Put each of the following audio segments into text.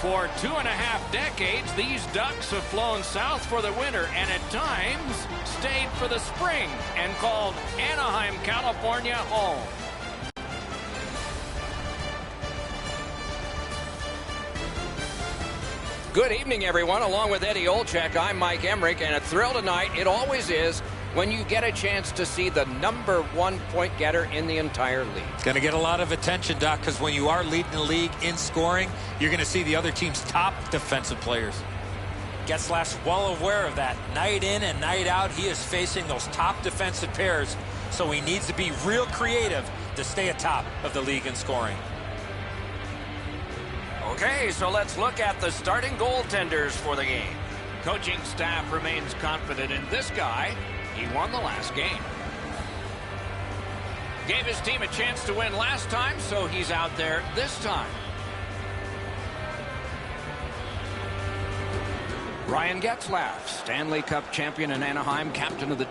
For 2.5 decades, these Ducks have flown south for the winter and at times stayed for the spring and called Anaheim, California home. Good evening, everyone. Along with Eddie Olczyk, I'm Mike Emrick, and a thrill tonight, it always is, when you get a chance to see the #1 point getter in the entire league. It's going to get a lot of attention, Doc, because when you are leading the league in scoring, you're going to see the other team's top defensive players. Getzlaf's well aware of that. Night in and night out, he is facing those top defensive pairs, so he needs to be real creative to stay atop of the league in scoring. Okay, so let's look at the starting goaltenders for the game. Coaching staff remains confident in this guy. He won the last game. Gave his team a chance to win last time, so he's out there this time. Ryan Getzlaf, Stanley Cup champion in Anaheim, captain of the...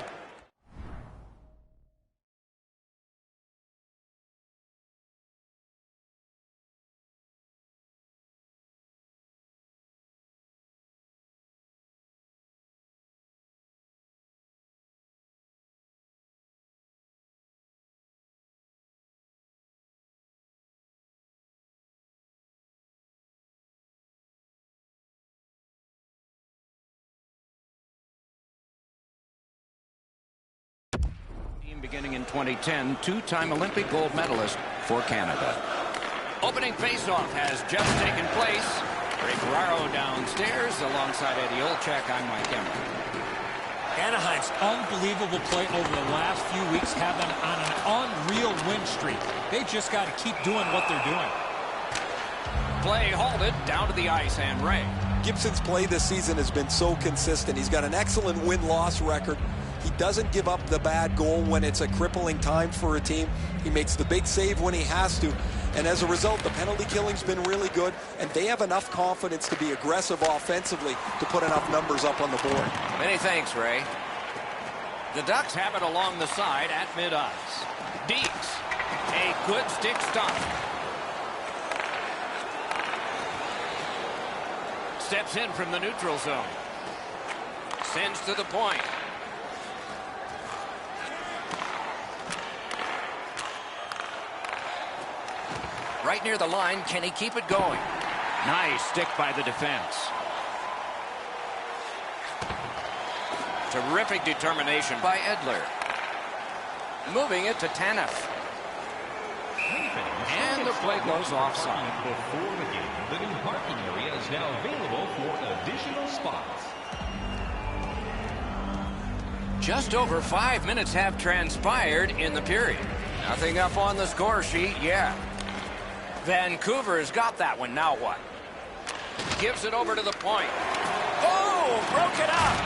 Beginning in 2010, two-time Olympic gold medalist for Canada. Opening faceoff has just taken place. Ray Ferraro downstairs alongside Eddie Olczyk. I'm Mike Emrick. Anaheim's unbelievable play over the last few weeks have them on an unreal win streak. They just got to keep doing what they're doing. Play halted, down to the ice, and Ray. Gibson's play this season has been so consistent. He's got an excellent win-loss record. He doesn't give up the bad goal when it's a crippling time for a team. He makes the big save when he has to. And as a result, the penalty killing's been really good, and they have enough confidence to be aggressive offensively to put enough numbers up on the board. Many thanks, Ray. The Ducks have it along the side at mid-ice. Deeks, a good stick stop. Steps in from the neutral zone. Sends to the point. Right near the line, can he keep it going? Nice stick by the defense. Terrific determination by Edler. Moving it to Tanev. And the play goes offside. Before the game, the new parking area is now available for additional spots. Just over 5 minutes have transpired in the period. Nothing up on the score sheet yet. Vancouver has got that one. Now what? Gives it over to the point. Oh, broke it up.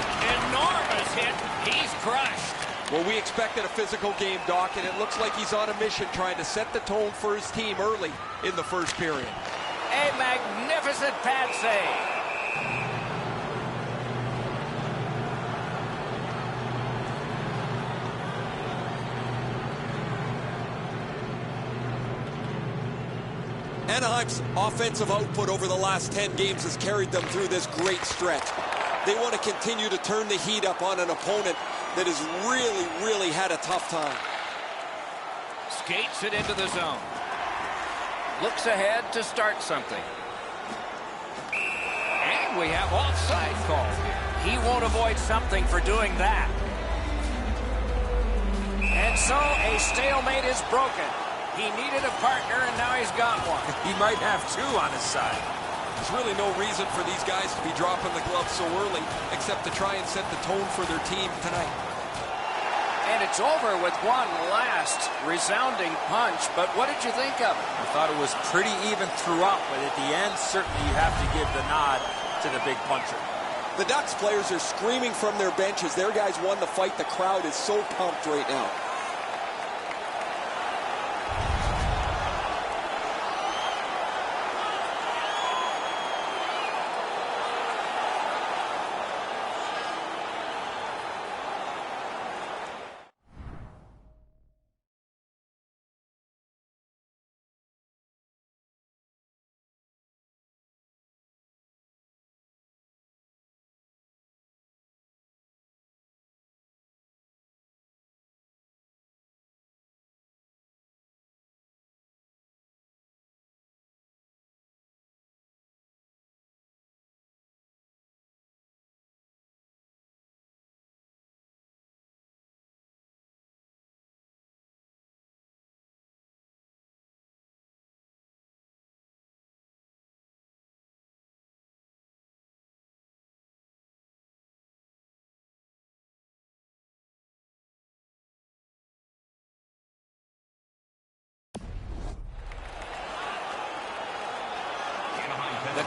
Enormous hit. He's crushed. Well, we expected a physical game, Doc, and it looks like he's on a mission trying to set the tone for his team early in the first period. A magnificent pad save. Anaheim's offensive output over the last 10 games has carried them through this great stretch. They want to continue to turn the heat up on an opponent that has really had a tough time. Skates it into the zone. Looks ahead to start something. And we have offside call. He won't avoid something for doing that. And so a stalemate is broken. He needed a partner, and now he's got one. He might have two on his side. There's really no reason for these guys to be dropping the gloves so early, except to try and set the tone for their team tonight. And it's over with one last resounding punch. But what did you think of it? I thought it was pretty even throughout, but at the end, certainly you have to give the nod to the big puncher. The Ducks players are screaming from their benches. Their guys won the fight. The crowd is so pumped right now.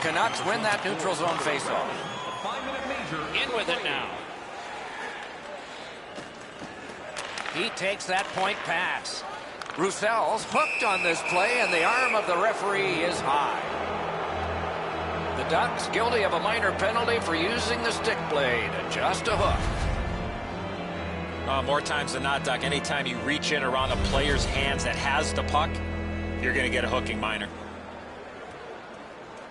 Canucks win that neutral zone faceoff. A 5-minute major. In with it now. He takes that point pass. Roussell's hooked on this play, and the arm of the referee is high. The Ducks guilty of a minor penalty for using the stick blade. Just a hook. More times than not, Doc, anytime you reach in around a player's hands that has the puck, you're going to get a hooking minor.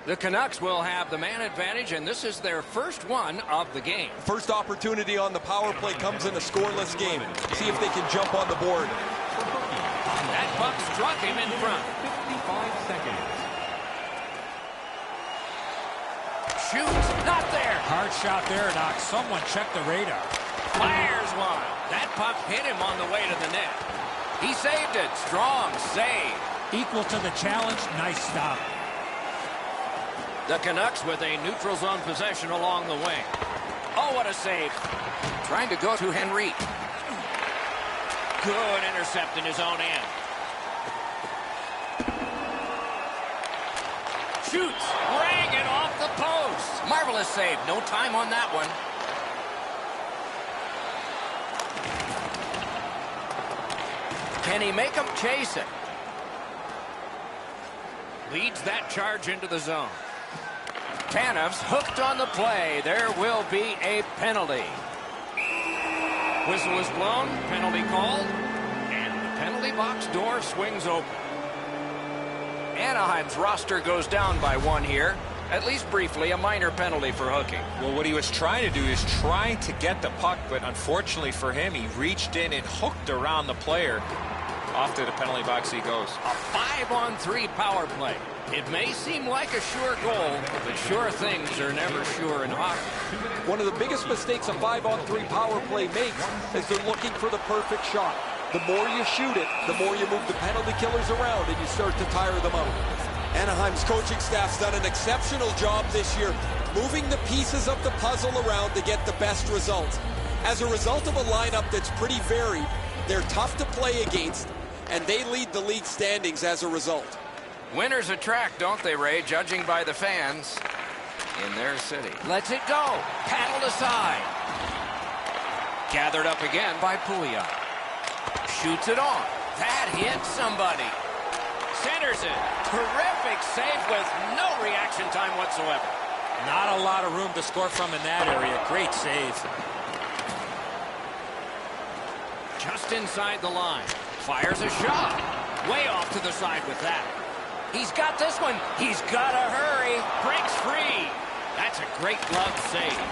The Canucks will have the man advantage, and this is their first one of the game. First opportunity on the power play comes in a scoreless game. See if they can jump on the board. That puck struck him in front. 55 seconds. Shoots, not there. Hard shot there, Doc. Someone check the radar. Fires one. That puck hit him on the way to the net. He saved it. Strong save. Equal to the challenge. Nice stop. The Canucks with a neutral zone possession along the wing. Oh, what a save. Trying to go to Henry. Good intercept in his own end. Shoots. Rang it off the post. Marvelous save. No time on that one. Can he make him chase it? Leads that charge into the zone. Tanev's hooked on the play. There will be a penalty. Whistle is blown. Penalty called. And the penalty box door swings open. Anaheim's roster goes down by one here. At least briefly, a minor penalty for hooking. Well, what he was trying to do is trying to get the puck, but unfortunately for him, he reached in and hooked around the player. Off to the penalty box he goes. A 5-on-3 power play. It may seem like a sure goal, but sure things are never sure in hockey. One of the biggest mistakes a 5-on-3 power play makes is they're looking for the perfect shot. The more you shoot it, the more you move the penalty killers around and you start to tire them out. Anaheim's coaching staff's done an exceptional job this year, moving the pieces of the puzzle around to get the best results. As a result of a lineup that's pretty varied, they're tough to play against, and they lead the league standings as a result. Winners attract, don't they, Ray, judging by the fans in their city. Lets it go. Paddled aside. Gathered up again by Pouliot. Shoots it on. That hit somebody. Centers it. Terrific save with no reaction time whatsoever. Not a lot of room to score from in that area. Great save. Just inside the line. Fires a shot. Way off to the side with that. He's got this one. He's got to hurry. Breaks free. That's a great glove save.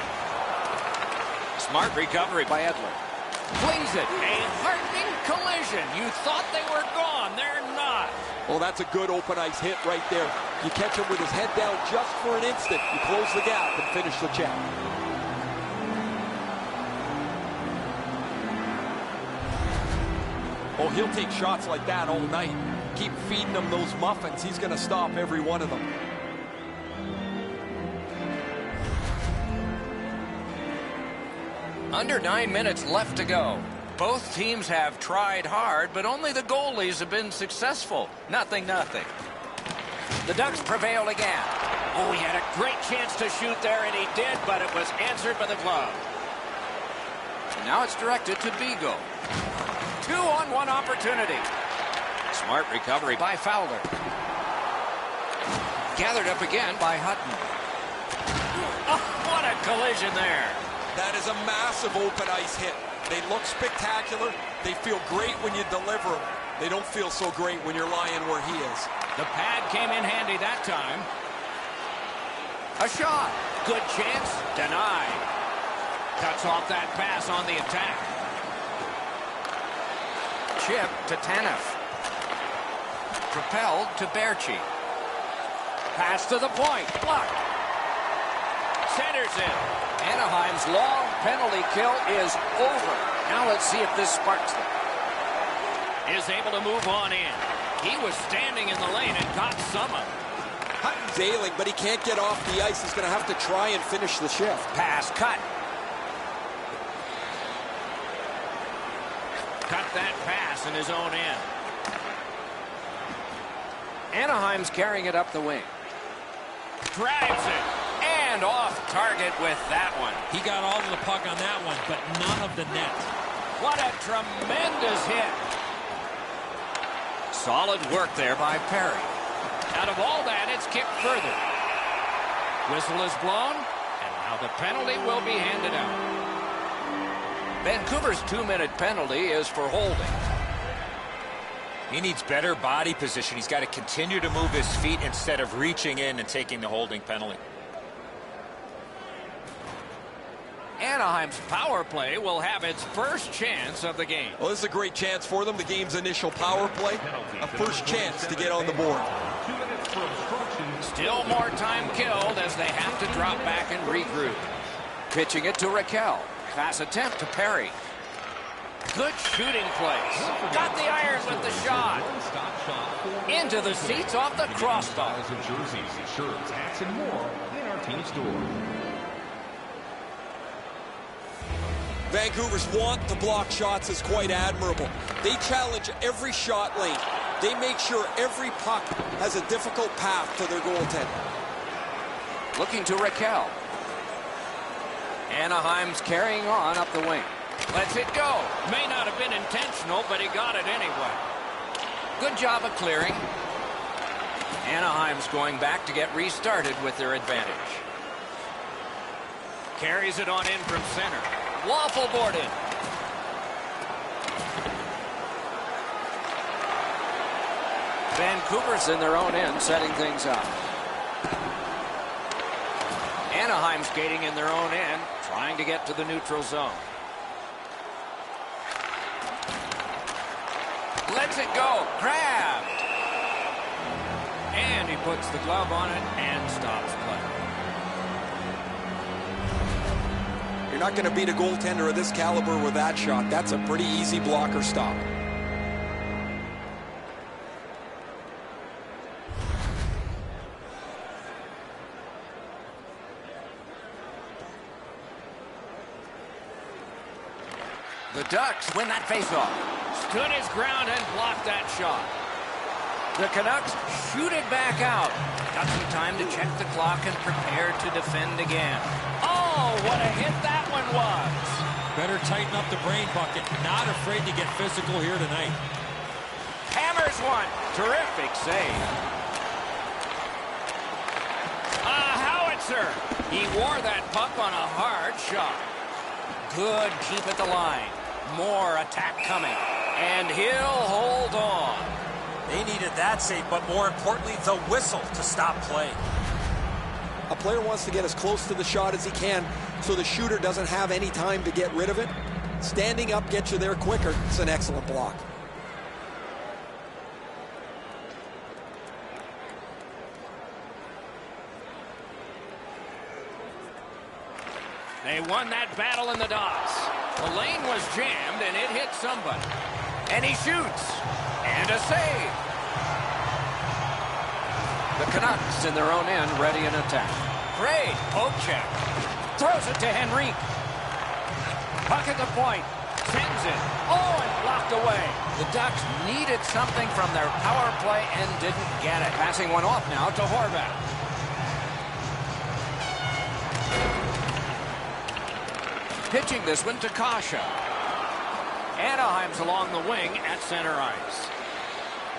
Smart recovery by Edler. Flings it. A heartening collision. You thought they were gone. They're not. Well, that's a good open ice hit right there. You catch him with his head down just for an instant. You close the gap and finish the check. Oh, he'll take shots like that all night. Keep feeding him those muffins. He's going to stop every one of them. Under 9 minutes left to go. Both teams have tried hard, but only the goalies have been successful. Nothing. The Ducks prevail again. Oh, he had a great chance to shoot there, and he did, but it was answered by the glove. And now it's directed to Bigot. 2-on-1 opportunity. Smart recovery by Fowler. Gathered up again by Hutton. Oh, what a collision there. That is a massive open ice hit. They look spectacular. They feel great when you deliver them. They don't feel so great when you're lying where he is. The pad came in handy that time. A shot. Good chance. Denied. Cuts off that pass on the attack. Chip to Tanev. Propelled to Berchi. Pass to the point. Blocked. Centers it. Anaheim's long penalty kill is over. Now let's see if this sparks them. Is able to move on in. He was standing in the lane and got some of it. Hutton's ailing, but he can't get off the ice. He's going to have to try and finish the shift. Pass cut. Cut that pass in his own end. Anaheim's carrying it up the wing. Drives it. And off target with that one. He got all of the puck on that one, but none of the net. What a tremendous hit. Solid work there by Perry. Out of all that, it's kicked further. Whistle is blown, and now the penalty will be handed out. Vancouver's 2-minute penalty is for holding. He needs better body position. He's got to continue to move his feet instead of reaching in and taking the holding penalty. Anaheim's power play will have its first chance of the game. Well, this is a great chance for them. The game's initial power play. A first chance to get on the board. 2 minutes for obstruction. Still more time killed as they have to drop back and regroup. Pitching it to Raquel. Pass attempt to Perry. Good shooting place. Got the iron with the shot. One-stop shop for Into the seats off the crossbar. styles of jerseys, shirts, hats, and more in our team store. Vancouver's want to block shots is quite admirable. They challenge every shot lane. They make sure every puck has a difficult path to their goaltender. Looking to Raquel. Anaheim's carrying on up the wing. Lets it go. May not have been intentional, but he got it anyway. Good job of clearing. Anaheim's going back to get restarted with their advantage. Carries it on in from center. Waffle boarded. Vancouver's in their own end, setting things up. Anaheim skating in their own end, trying to get to the neutral zone. Lets it go. Grabbed. And he puts the glove on it and stops play. You're not going to beat a goaltender of this caliber with that shot. That's a pretty easy blocker stop. The Ducks win that faceoff. Stood his ground and blocked that shot. The Canucks shoot it back out. Got some time to check the clock and prepare to defend again. Oh, what a hit that one was. Better tighten up the brain bucket. Not afraid to get physical here tonight. Hammers one. Terrific save. A howitzer. He wore that puck on a hard shot. Good keep at the line. More attack coming. And he'll hold on. They needed that save, but more importantly, the whistle to stop play. A player wants to get as close to the shot as he can so the shooter doesn't have any time to get rid of it. Standing up gets you there quicker. It's an excellent block. They won that battle in the dots. The lane was jammed and it hit somebody. And he shoots. And a save. The Canucks in their own end, ready in attack. Great poke check. Throws it to Henrique. Puck at the point. Sends it. Oh, and blocked away. The Ducks needed something from their power play and didn't get it. Passing one off now to Horvat. Pitching this one to Kasha. Anaheim's along the wing at center ice.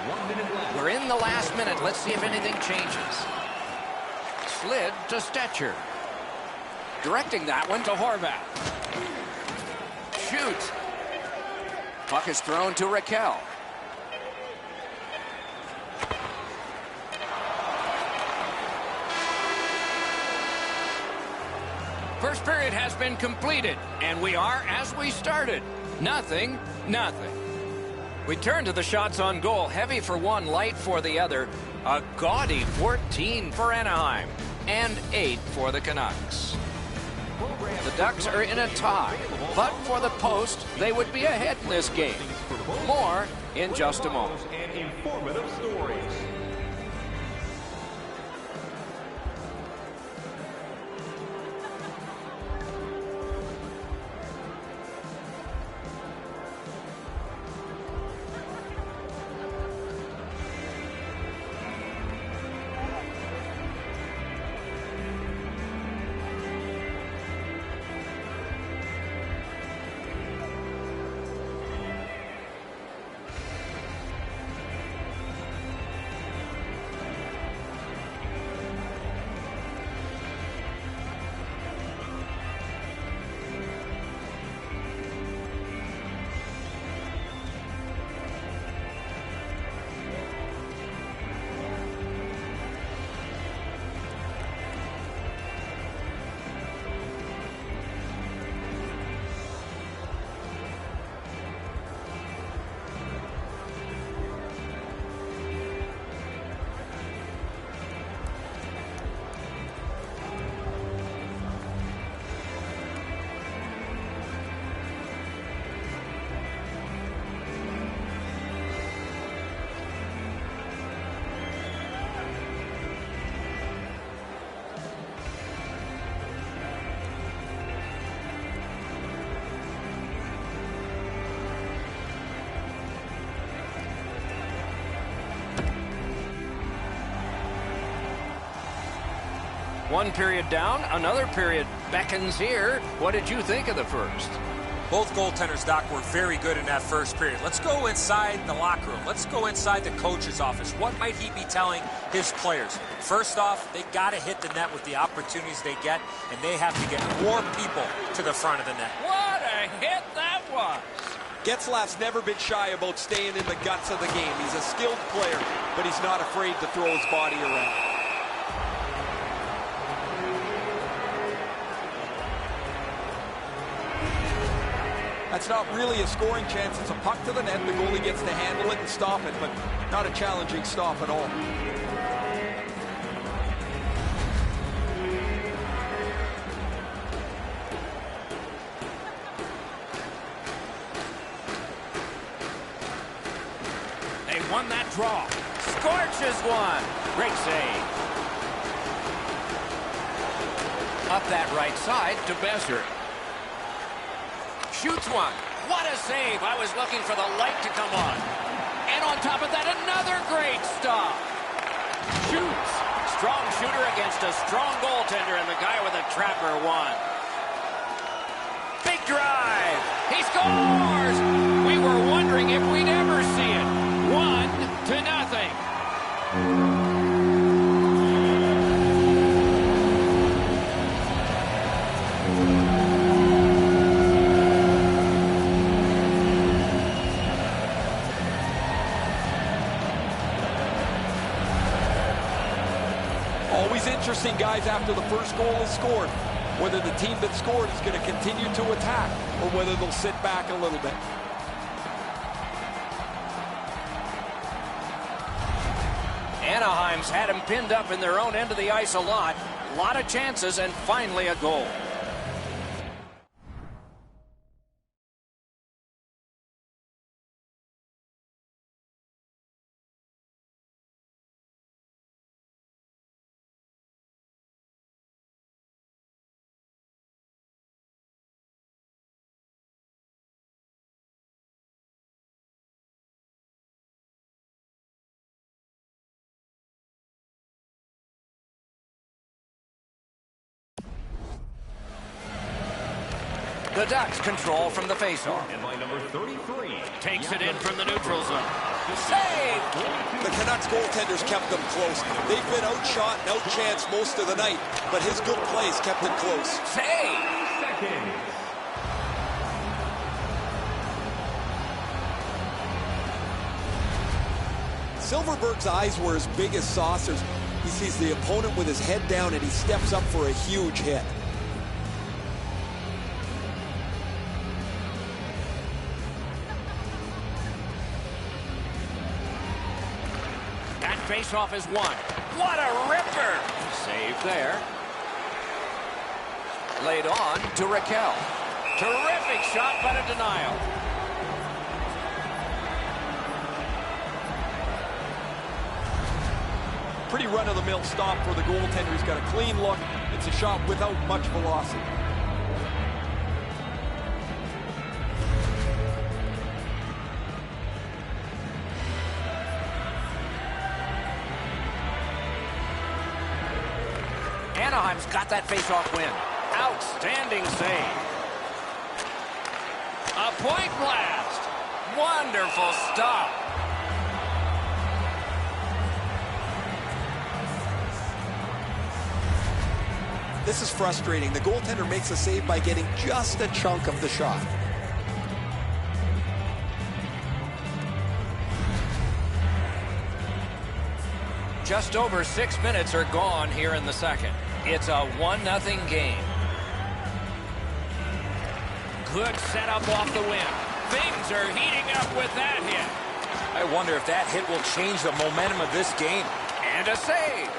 1 minute left. We're in the last minute. Let's see if anything changes. Slid to Stetcher. Directing that one to Horvat. Shoots. Puck is thrown to Raquel. First period has been completed, and we are as we started. Nothing. We turn to the shots on goal. Heavy for one, light for the other. A gaudy 14 for Anaheim, and 8 for the Canucks. The Ducks are in a tie, but for the post, they would be ahead in this game. More in just a moment. And informative stories. One period down, another period beckons here. What did you think of the first? Both goaltenders, Doc, were very good in that first period. Let's go inside the locker room. Let's go inside the coach's office. What might he be telling his players? First off, they got to hit the net with the opportunities they get, and they have to get more people to the front of the net. What a hit that was! Getzlaf's never been shy about staying in the guts of the game. He's a skilled player, but he's not afraid to throw his body around. That's not really a scoring chance. It's a puck to the net. The goalie gets to handle it and stop it, but not a challenging stop at all. They won that draw. Scorches one. Great save. Up that right side to Besser. Shoots one. What a save. I was looking for the light to come on. And on top of that, another great stop. Shoots. Strong shooter against a strong goaltender, and the guy with a trapper won. Big drive. He scores. We were wondering if we'd ever see it. 1-0. Always interesting, guys, after the first goal is scored, whether the team that scored is going to continue to attack or whether they'll sit back a little bit. Anaheim's had him pinned up in their own end of the ice a lot. A lot of chances, and finally a goal. The Ducks control from the faceoff. And by number 33. Takes it in from the neutral zone. Save! The Canucks goaltenders kept them close. They've been outshot and outchanced most of the night, but his good plays kept it close. Save! Seconds. Silverberg's eyes were as big as saucers. He sees the opponent with his head down and he steps up for a huge hit. Faceoff is won. What a ripper! Save there. Laid on to Raquel. Terrific shot, but a denial. Pretty run-of-the-mill stop for the goaltender. He's got a clean look. It's a shot without much velocity. Anaheim's got that faceoff win. Outstanding save. A point blast. Wonderful stop. This is frustrating. The goaltender makes a save by getting just a chunk of the shot. Just over 6 minutes are gone here in the second. It's a 1-0 game. Good setup off the wing. Things are heating up with that hit. I wonder if that hit will change the momentum of this game. And a save.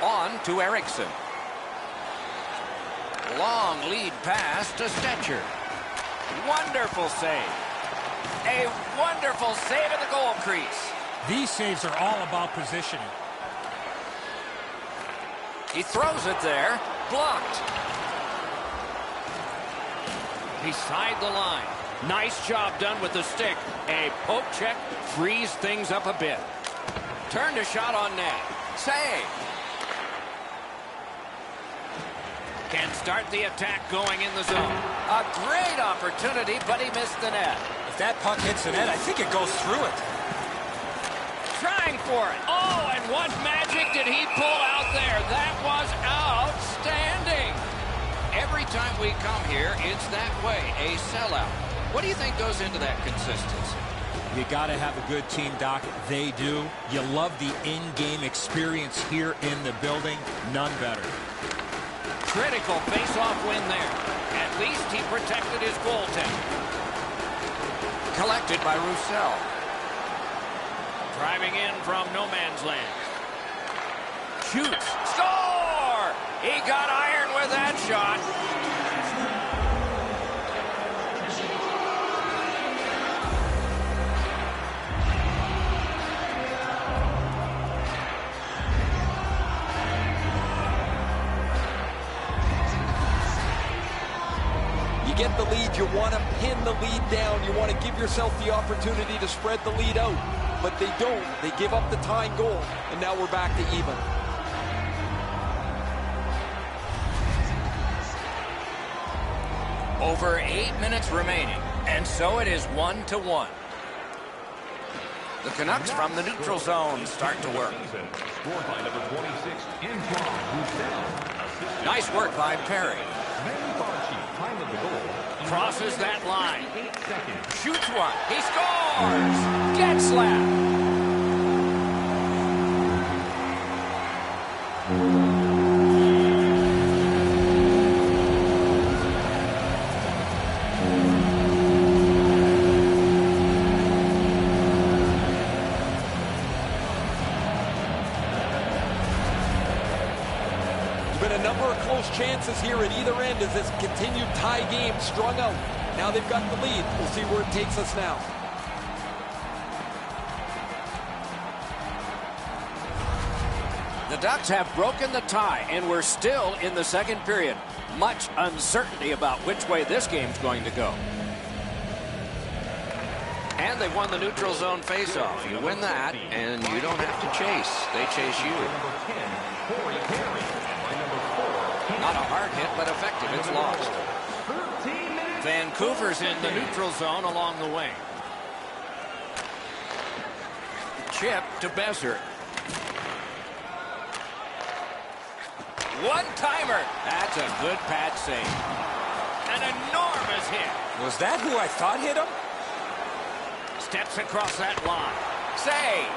On to Eriksson. Long lead pass to Stetcher. Wonderful save. A wonderful save at the goal crease. These saves are all about positioning. He throws it there. Blocked. Beside the line. Nice job done with the stick. A poke check frees things up a bit. Turned a shot on net. Save. Can start the attack going in the zone. A great opportunity, but he missed the net. If that puck hits the net, I think it goes through it. Trying for it. Oh, and what magic did he pull out there? That was outstanding. Every time we come here, it's that way, a sellout. What do you think goes into that consistency? You got to have a good team, Doc. They do. You love the in-game experience here in the building. None better. Critical face-off win there. At least he protected his goaltender. Collected by Roussel. Driving in from no man's land. Shoots. Score! He got iron with that shot. You get the lead, you want to pin the lead down. You want to give yourself the opportunity to spread the lead out. But they don't. They give up the tying goal, and now we're back to even. Over 8 minutes remaining, and so it is 1-1. The Canucks from the neutral zone start to work. Scored by number 26, Antoine Roussel. Nice work by Perry. Time of the goal. Crosses that line. 8 seconds. Shoots one. He scores! Getzlaf. Been a number of close chances here at either end as this continued tie game strung out. Now they've got the lead. We'll see where it takes us now. The Ducks have broken the tie, and we're still in the second period. Much uncertainty about which way this game's going to go. And they won the neutral zone faceoff. You win that, and you don't have to chase. They chase you. Number 10, Corey Perry. And number 4, Not a hard hit, but effective. It's lost. 13 minutes. Vancouver's in the neutral zone along the wing. Chip to Besser. One-timer. That's a good pad save. An enormous hit. Was that who I thought hit him? Steps across that line. Save.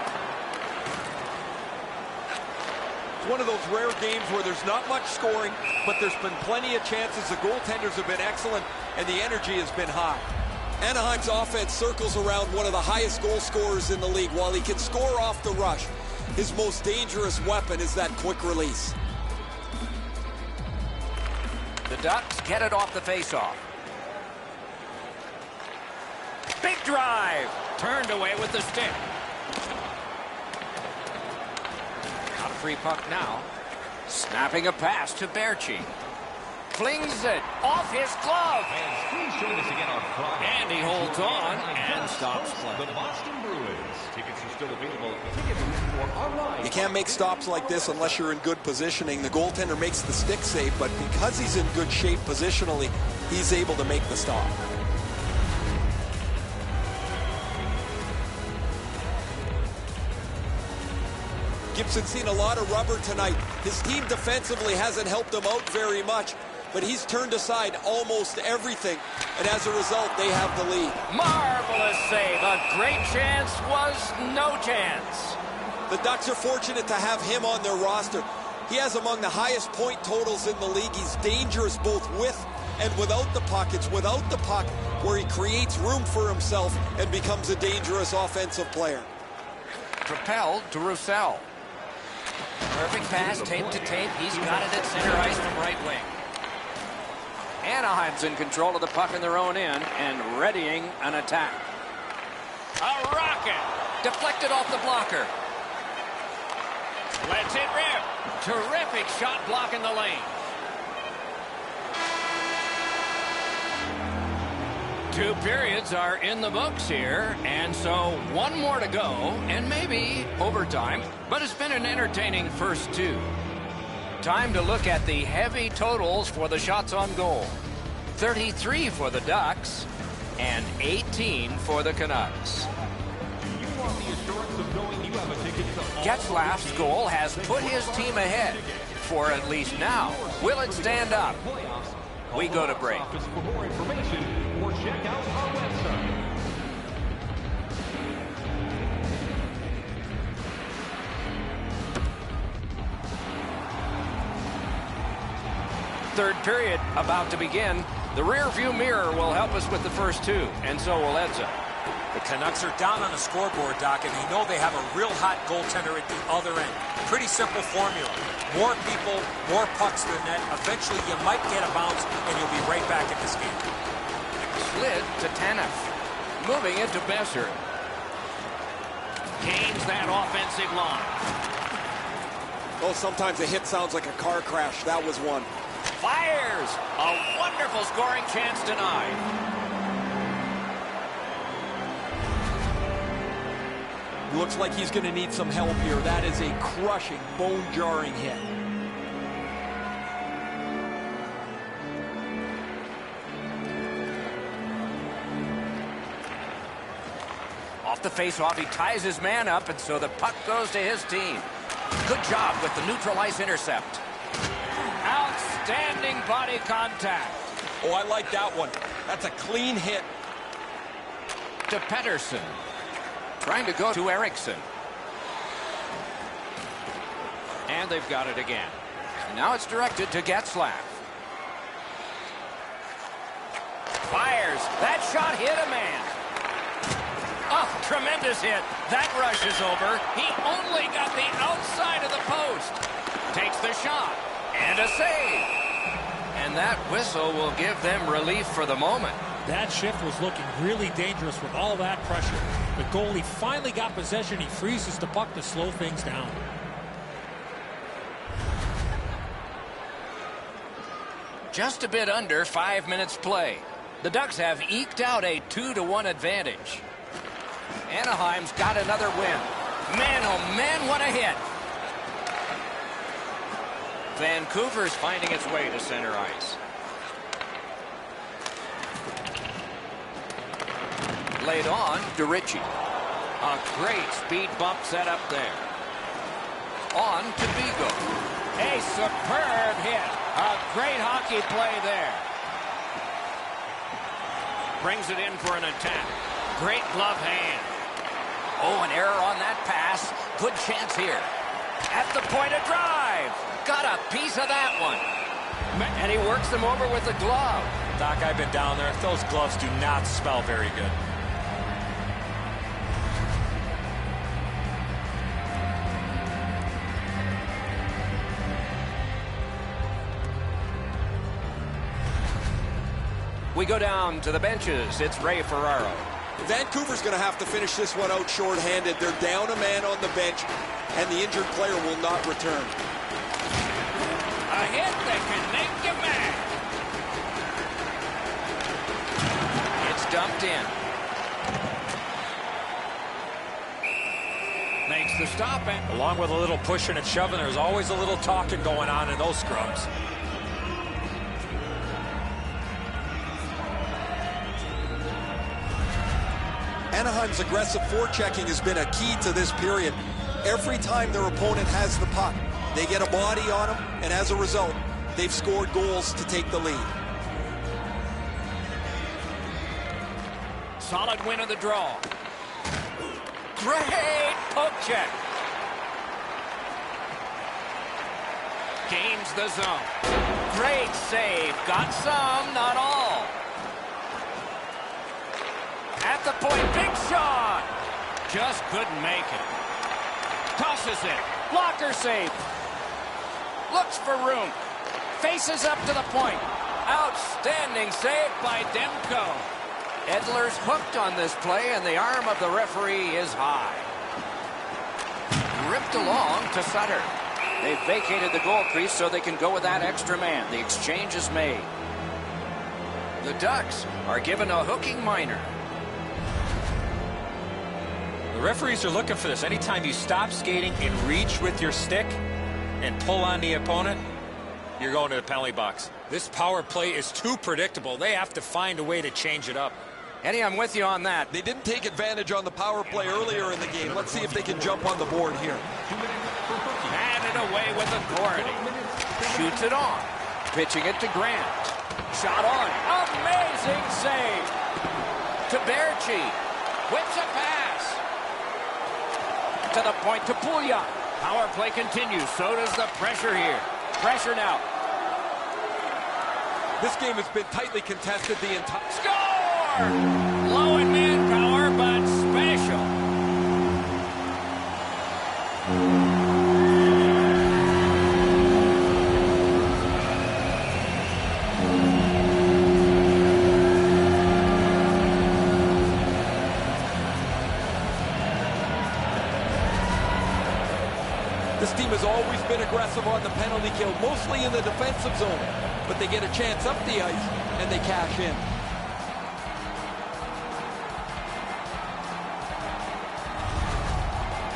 It's one of those rare games where there's not much scoring, but there's been plenty of chances. The goaltenders have been excellent, and the energy has been high. Anaheim's offense circles around one of the highest goal scorers in the league. While he can score off the rush, his most dangerous weapon is that quick release. The Ducks get it off the faceoff. Big drive. Turned away with the stick. Got a free puck now. Snapping a pass to Berchi. Flings it off his glove. And please join us again on Friday. And he holds on and stops play. The Boston Bruins. Tickets are still available at Ticket Booth or online. You can't make stops like this unless you're in good positioning. The goaltender makes the stick save, but because he's in good shape positionally, he's able to make the stop. Gibson's seen a lot of rubber tonight. His team defensively hasn't helped him out very much, but he's turned aside almost everything, and as a result, they have the lead. Marvelous save. A great chance was no chance. The Ducks are fortunate to have him on their roster. He has among the highest point totals in the league. He's dangerous both with and without the puck. It's without the puck where he creates room for himself and becomes a dangerous offensive player. Propelled to Roussel. Perfect pass, tape to tape. He's got it at center ice from right wing. Anaheim's in control of the puck in their own end and readying an attack. A rocket. Deflected off the blocker. Lets it rip. Terrific shot blocking the lane. 2 periods are in the books here, and so 1 more to go, and maybe overtime, but it's been an entertaining first 2. Time to look at the heavy totals for the shots on goal. 33 for the Ducks, and 18 for the Canucks. Getzlaf's goal has put his team ahead, for at least now. Will it stand up? We go to break. For more information, or check out our website. Third period about to begin. The rear view mirror will help us with the first 2, and so will Edza. The Canucks are down on the scoreboard, Doc, and they know they have a real hot goaltender at the other end. Pretty simple formula. More people, more pucks to the net. Eventually, you might get a bounce, and you'll be right back in this game. Slid to Tanev. Moving it to Besser. Gains that offensive line. Oh, sometimes a hit sounds like a car crash. That was one. Fires! A wonderful scoring chance denied. Looks like he's going to need some help here. That is a crushing, bone-jarring hit. Off the face-off, he ties his man up, and so the puck goes to his team. Good job with the neutral ice intercept. Outstanding body contact. Oh, I like that one. That's a clean hit. To Pettersson. Trying to go to Eriksson. And they've got it again. Now it's directed to Getzlaf. Fires. That shot hit a man. Oh, tremendous hit. That rush is over. He only got the outside of the post. Takes the shot. And a save. And that whistle will give them relief for the moment. That shift was looking really dangerous with all that pressure. The goalie finally got possession. He freezes the puck to slow things down. Just a bit under 5 minutes play. The Ducks have eked out a 2-1 advantage. Anaheim's got another win. Man, oh man, what a hit. Vancouver's finding its way to center ice. Laid on to Ritchie. A great speed bump set up there. On to Vigo. A superb hit. A great hockey play there. Brings it in for an attack. Great glove hand. Oh, an error on that pass. Good chance here. At the point of drive. Got a piece of that one. And he works them over with the glove. Doc, I've been down there. Those gloves do not smell very good. We go down to the benches. It's Ray Ferraro. Vancouver's going to have to finish this one out shorthanded. They're down a man on the bench, and the injured player will not return. A hit that can make you mad. It's dumped in. Makes the stop. And along with a little pushing and shoving, there's always a little talking going on in those scrums. Anaheim's aggressive forechecking has been a key to this period. Every time their opponent has the puck, they get a body on them, and as a result, they've scored goals to take the lead. Solid win of the draw. Great poke check. Gains the zone. Great save. Got some, not all. At the point, big shot. Just couldn't make it. Tosses it. Blocker save. Looks for room. Faces up to the point. Outstanding save by Demko. Edler's hooked on this play, and the arm of the referee is high. Ripped along to Sutter. They've vacated the goal crease so they can go with that extra man. The exchange is made. The Ducks are given a hooking minor. The referees are looking for this. Anytime you stop skating and reach with your stick and pull on the opponent, you're going to the penalty box. This power play is too predictable. They have to find a way to change it up. Eddie, I'm with you on that. They didn't take advantage on the power play earlier in the game. Let's see if they can jump on the board here. Handed away with authority. Shoots it on. Pitching it to Grant. Shot on. Amazing save. To Berchi. Whips a pass. To the point to Pouliot. Power play continues. So does the pressure here. Pressure now. This game has been tightly contested the entire... Score! Low in manpower, but special. This team has always been aggressive on the penalty kill, mostly in the defensive zone. But they get a chance up the ice, and they cash in.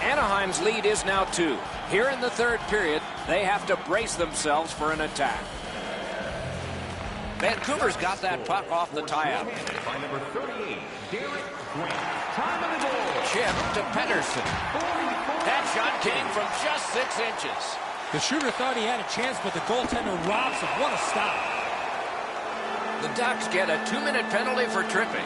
Anaheim's lead is now 2. Here in the third period, they have to brace themselves for an attack. Vancouver's got that puck off the tie-up. By number 38, Derek Grant. Time of the goal. Chip to Pettersson. That shot came from just 6 inches. The shooter thought he had a chance, but the goaltender robs him. What a stop. The Ducks get a 2-minute penalty for tripping.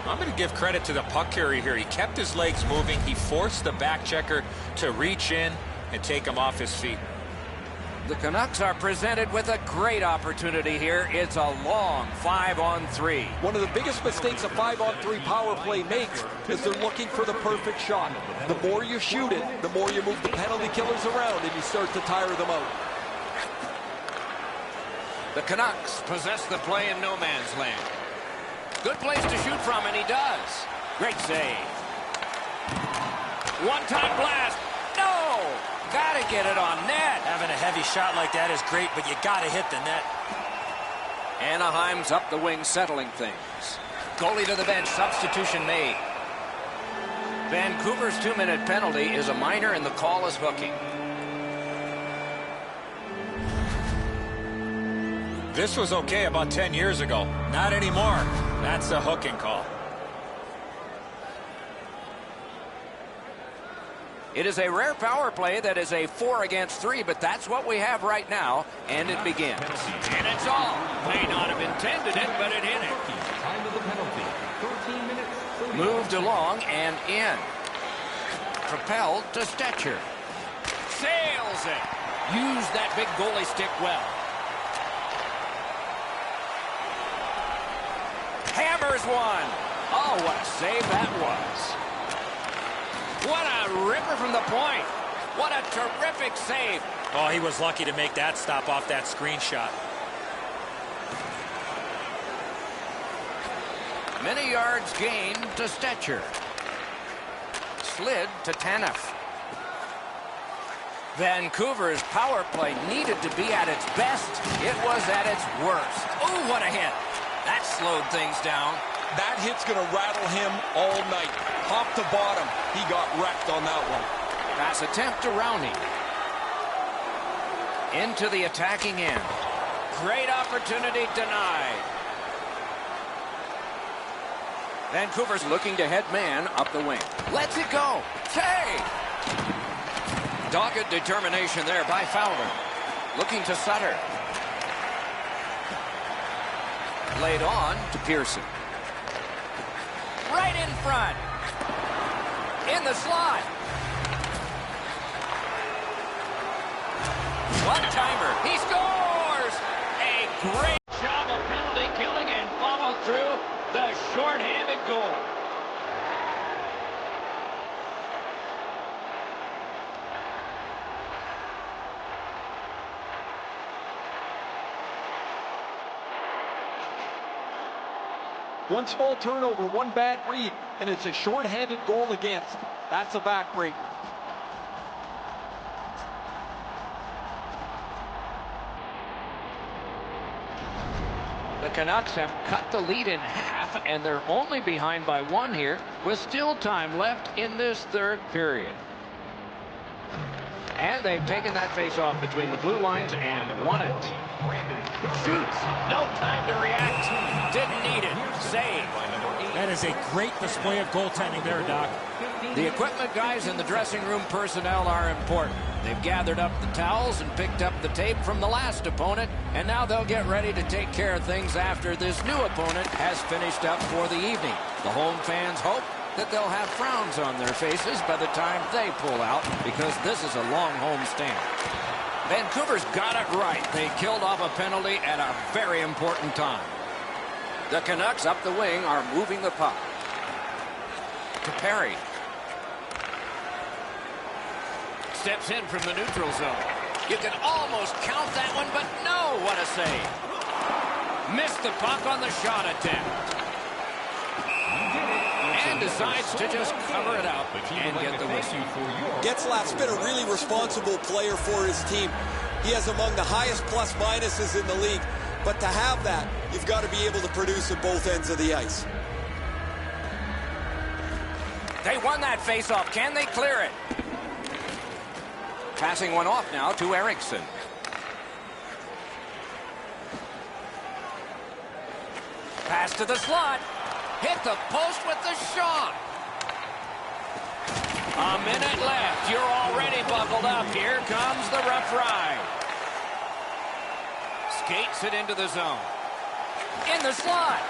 I'm going to give credit to the puck carrier here. He kept his legs moving. He forced the back checker to reach in and take him off his feet. The Canucks are presented with a great opportunity here. It's a long 5-on-3. One of the biggest mistakes a 5-on-3 power play makes is they're looking for the perfect shot. The more you shoot it, the more you move the penalty killers around and you start to tire them out. The Canucks possess the play in no man's land. Good place to shoot from, and he does. Great save. One-time blast. No! Gotta get it on net. Having a heavy shot like that is great, but you gotta hit the net. Anaheim's up the wing, settling things. Goalie to the bench. Substitution made. Vancouver's 2-minute penalty is a minor, and the call is hooking. This was okay about 10 years ago. Not anymore. That's a hooking call. It is a rare power play that is a 4-against-3, but that's what we have right now, and it begins. And it's all. May not have intended it, but it hit it. Time of the penalty. 13 minutes. 30 Moved along and in. Propelled to Stetcher. Sails it. Use that big goalie stick well. Hammers one. Oh, what a save that was. What a ripper from the point. What a terrific save. Oh, he was lucky to make that stop off that screen shot. Many yards gained to Stetcher. Slid to Tanev. Vancouver's power play needed to be at its best. It was at its worst. Oh, what a hit. That slowed things down. That hit's going to rattle him all night. Top to bottom, he got wrecked on that one. Pass attempt to Rowney. Into the attacking end. Great opportunity denied. Vancouver's looking to head man up the wing. Lets it go. Save! Dogged determination there by Fowler. Looking to Sutter. Laid on to Pearson. Right in front. In the slot. One-timer. He scores! A great job of penalty killing and follow through the short-handed goal. One small turnover, one bad read, and it's a short-handed goal against. That's a backbreaker. The Canucks have cut the lead in half, and they're only behind by 1 here, with still time left in this third period. And they've taken that face-off between the blue lines and won it. Shoots. No time to react. Didn't need it. Save. That is a great display of goaltending there, Doc. The equipment guys and the dressing room personnel are important. They've gathered up the towels and picked up the tape from the last opponent, and now they'll get ready to take care of things after this new opponent has finished up for the evening. The home fans hope that they'll have frowns on their faces by the time they pull out, because this is a long home stand. Vancouver's got it right. They killed off a penalty at a very important time. The Canucks up the wing are moving the puck. To Perry. Steps in from the neutral zone. You can almost count that one, but no, what a save. Missed the puck on the shot attempt. And decides to just cover it up and get the whistle. Getzlaf's been a really responsible player for his team. He has among the highest plus-minuses in the league. But to have that, you've got to be able to produce at both ends of the ice. They won that face-off. Can they clear it? Passing one off now to Eriksson. Pass to the slot. Hit the post with the shot. A minute left. You're already buckled up. Here comes the rough ride. Skates it into the zone. In the slot.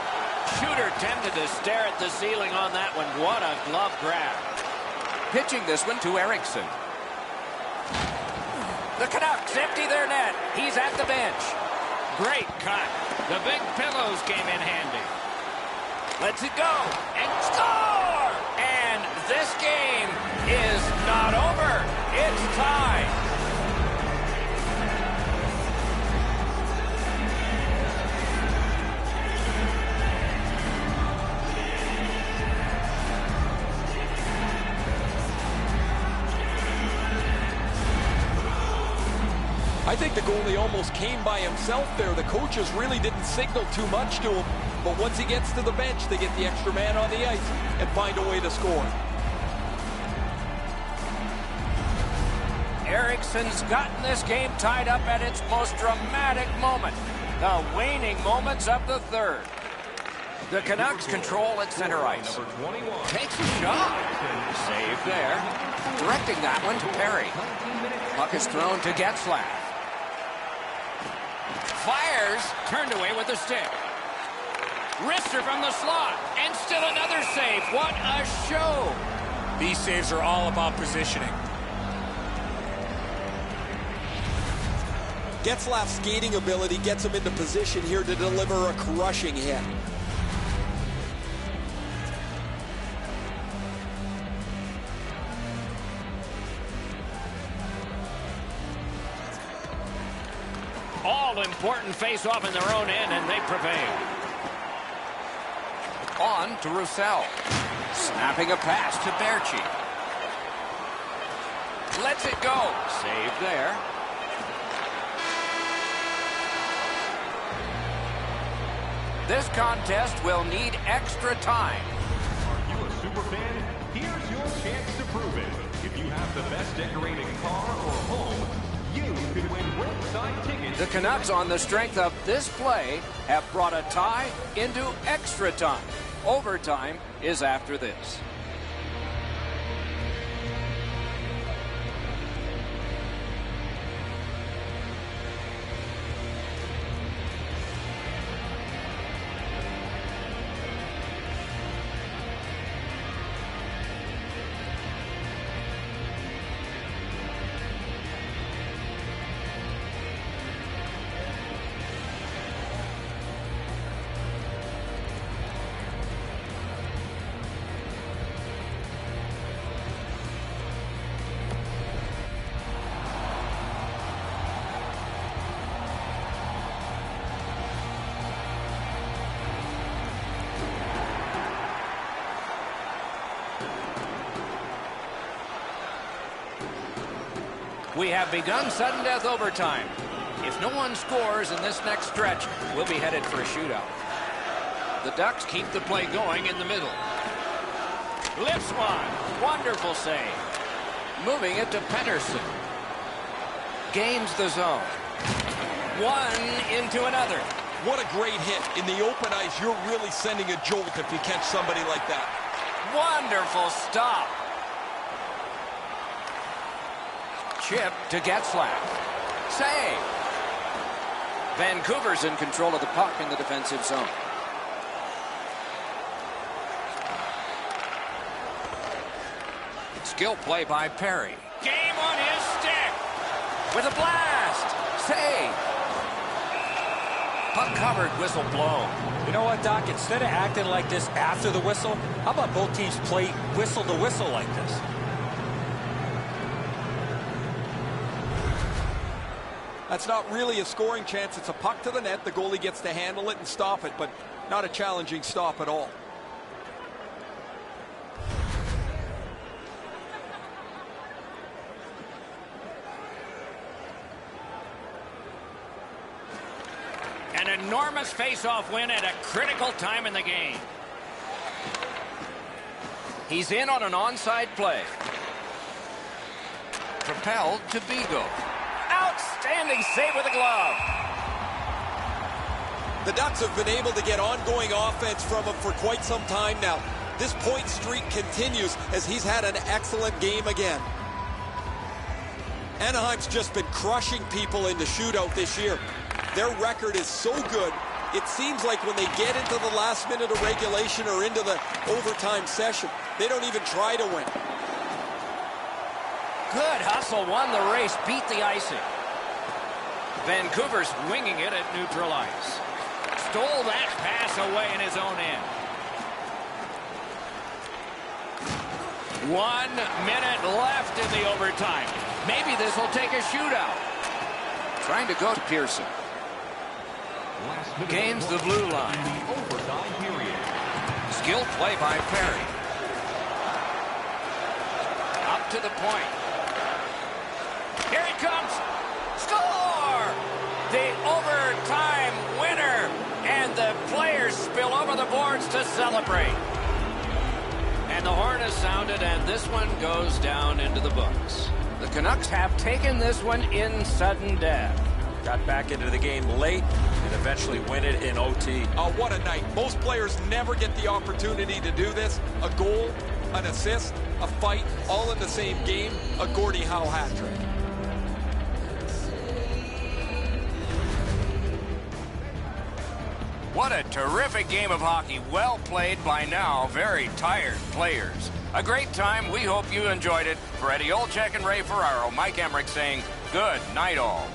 Shooter tempted to stare at the ceiling on that one. What a glove grab. Pitching this one to Eriksson. The Canucks empty their net. He's at the bench. Great cut. The big pillows came in handy. Lets it go. And score! And this game is not over. It's tied. I think the goalie almost came by himself there. The coaches really didn't signal too much to him. But once he gets to the bench, they get the extra man on the ice and find a way to score. Eriksson's gotten this game tied up at its most dramatic moment. The waning moments of the third. The Canucks control at center ice. Takes a shot. Save there. Directing that one to Perry. Puck is thrown to Getzlaf. Fires. Turned away with the stick. Wrister from the slot. And still another save. What a show. These saves are all about positioning. Getzlaf's skating ability gets him into position here to deliver a crushing hit. All important face-off in their own end, and they prevail. On to Roussel. Snapping a pass to Berchi. Lets it go. Save there. This contest will need extra time. Are you a super fan? Here's your chance to prove it. If you have the best decorated car or home, you could win ringside tickets. The Canucks, on the strength of this play, have brought a tie into extra time. Overtime is after this. We have begun sudden death overtime. If no one scores in this next stretch, we'll be headed for a shootout. The Ducks keep the play going in the middle. Lifts one. Wonderful save. Moving it to Pettersson. Gains the zone. One into another. What a great hit. In the open ice, you're really sending a jolt if you catch somebody like that. Wonderful stop. Chip to Getzlaf. Save. Vancouver's in control of the puck in the defensive zone. Skill play by Perry. Game on his stick. With a blast. Save. Puck covered, whistle blown. You know what, Doc? Instead of acting like this after the whistle, how about both teams play whistle to whistle like this? That's not really a scoring chance. It's a puck to the net. The goalie gets to handle it and stop it, but not a challenging stop at all. An enormous face-off win at a critical time in the game. He's in on an onside play. Propelled to Beagle. Outstanding save with a glove. The Ducks have been able to get ongoing offense from him for quite some time now. This point streak continues as he's had an excellent game again. Anaheim's just been crushing people in the shootout this year. Their record is so good, it seems like when they get into the last minute of regulation or into the overtime session, they don't even try to win. Good hustle, won the race, beat the icing. Vancouver's winging it at neutral ice. Stole that pass away in his own end. 1 minute left in the overtime. Maybe this will take a shootout. Trying to go to Pearson. Gains the blue line. Overtime period. Skill play by Perry. Up to the point. Here he comes. Score! The overtime winner. And the players spill over the boards to celebrate. And the horn is sounded, and this one goes down into the books. The Canucks have taken this one in sudden death. Got back into the game late and eventually win it in OT. Oh, what a night. Most players never get the opportunity to do this. A goal, an assist, a fight, all in the same game. A Gordie Howe hat trick. What a terrific game of hockey. Well played by now very tired players. A great time. We hope you enjoyed it. For Eddie Olczyk and Ray Ferraro, Mike Emmerich saying good night all.